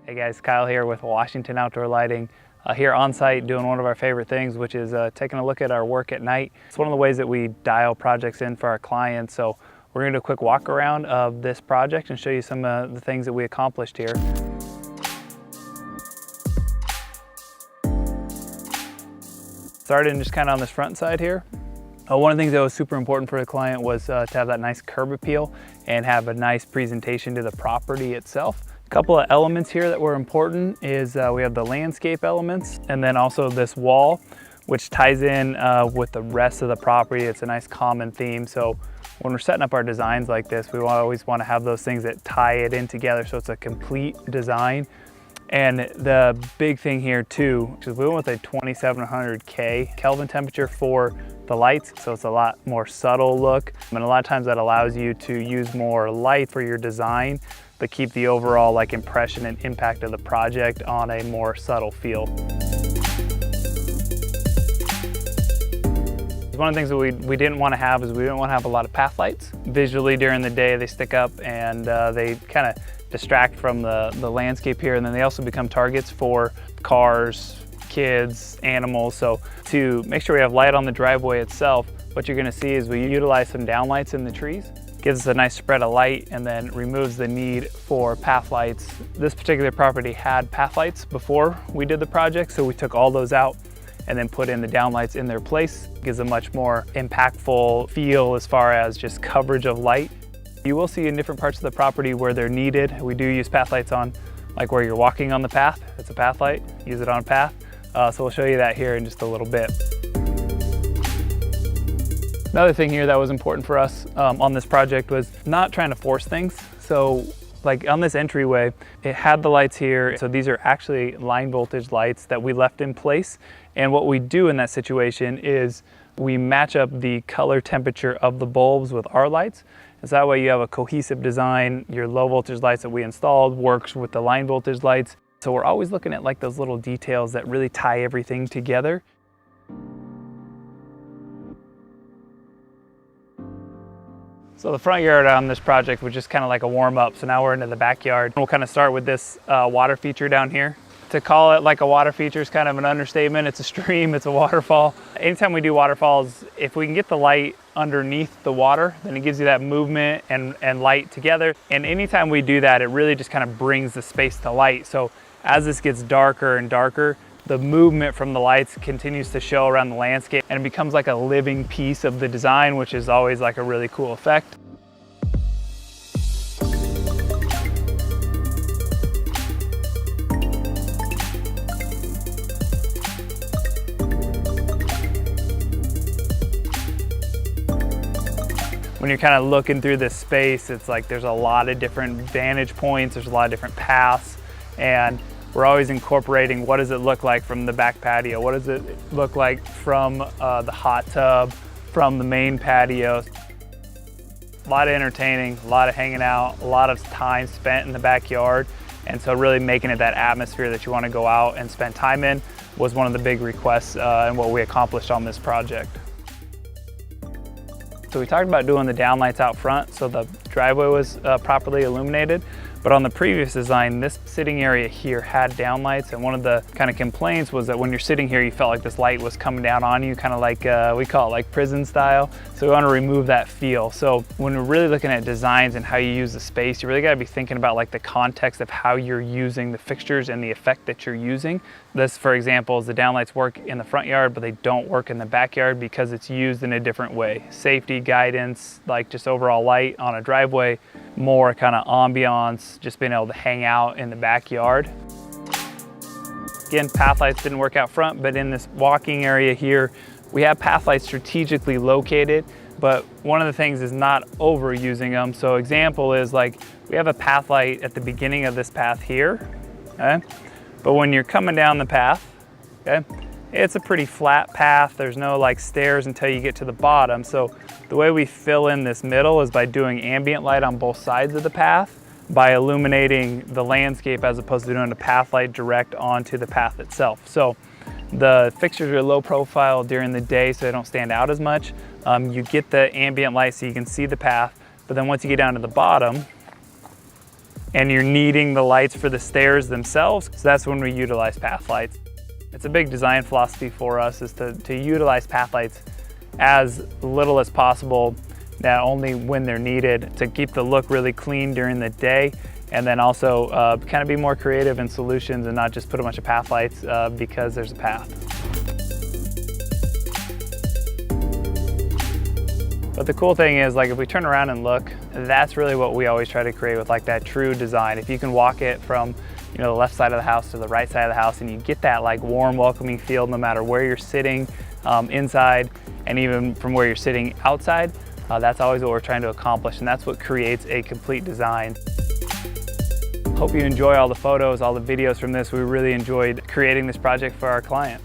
Hey guys, Kyle here with Washington Outdoor Lighting. Here on site doing one of our favorite things, which is taking a look at our work at night. It's one of the ways that we dial projects in for our clients. So we're going to do a quick walk around of this project and show you some of the things that we accomplished here. Starting just kind of on this front side here. One of the things that was super important for the client was to have that nice curb appeal and have a nice presentation to the property itself. A couple of elements here that were important is we have the landscape elements and then also this wall, which ties in with the rest of the property. It's a nice common theme. So when we're setting up our designs like this, we always want to have those things that tie it in together so it's a complete design. And the big thing here too, is we went with a 2700 Kelvin temperature for the lights, so it's a lot more subtle look. And a lot of times that allows you to use more light for your design, but keep the overall impression and impact of the project on a more subtle feel. One of the things that we didn't want to have is we didn't want to have a lot of path lights. Visually during the day they stick up and they kind of distract from the landscape here, and then they also become targets for cars, kids, animals. So to make sure we have light on the driveway itself, what you're going to see is we utilize some downlights in the trees. Gives us a nice spread of light and then removes the need for path lights. This particular property had path lights before we did the project, so we took all those out and then put in the downlights in their place. Gives a much more impactful feel as far as just coverage of light. You will see in different parts of the property where they're needed. We do use path lights on, like where you're walking on the path. It's a path light, use it on a path. So we'll show you that here in just a little bit. Another thing here that was important for us on this project was not trying to force things. So on this entryway, it had the lights here. So these are actually line voltage lights that we left in place. And what we do in that situation is we match up the color temperature of the bulbs with our lights. So that way you have a cohesive design. Your low voltage lights that we installed works with the line voltage lights. So we're always looking at those little details that really tie everything together. So the front yard on this project was just kind of like a warm up. So now we're into the backyard. We'll kind of start with this water feature down here. To call it like a water feature is kind of an understatement. It's a stream, it's a waterfall. Anytime we do waterfalls, if we can get the light underneath the water, then it gives you that movement and light together. And anytime we do that, it really just kind of brings the space to light. So as this gets darker and darker, the movement from the lights continues to show around the landscape and it becomes like a living piece of the design, which is always a really cool effect. When you're kind of looking through this space, it's there's a lot of different vantage points, there's a lot of different paths, and we're always incorporating what does it look like from the back patio, what does it look like from the hot tub, from the main patio. A lot of entertaining, a lot of hanging out, a lot of time spent in the backyard, and so really making it that atmosphere that you want to go out and spend time in was one of the big requests and what we accomplished on this project. So we talked about doing the downlights out front so the driveway was properly illuminated. But on the previous design, this sitting area here had downlights, and one of the kind of complaints was that when you're sitting here, you felt like this light was coming down on you, kind of we call it prison style. So we want to remove that feel. So when we're really looking at designs and how you use the space, you really got to be thinking about the context of how you're using the fixtures and the effect that you're using. This, for example, is the downlights work in the front yard, but they don't work in the backyard because it's used in a different way. Safety, guidance, just overall light on a driveway, more kind of ambiance, just being able to hang out in the backyard. Again, path lights didn't work out front, but in this walking area here, we have path lights strategically located, but one of the things is not overusing them. So example is we have a path light at the beginning of this path here, okay? But when you're coming down the path, okay, it's a pretty flat path. There's no stairs until you get to the bottom. So the way we fill in this middle is by doing ambient light on both sides of the path, by illuminating the landscape as opposed to doing a path light direct onto the path itself. So the fixtures are low profile during the day so they don't stand out as much. You get the ambient light so you can see the path, but then once you get down to the bottom, and you're needing the lights for the stairs themselves. So that's when we utilize path lights. It's a big design philosophy for us, is to utilize path lights as little as possible, not only when they're needed, to keep the look really clean during the day, and then also kind of be more creative in solutions and not just put a bunch of path lights because there's a path. But the cool thing is, like, if we turn around and look, that's really what we always try to create with like that true design. If you can walk it from, you know, the left side of the house to the right side of the house, and you get that like warm, welcoming feel no matter where you're sitting inside, and even from where you're sitting outside, that's always what we're trying to accomplish, and that's what creates a complete design. Hope you enjoy all the photos, all the videos from this. We really enjoyed creating this project for our client.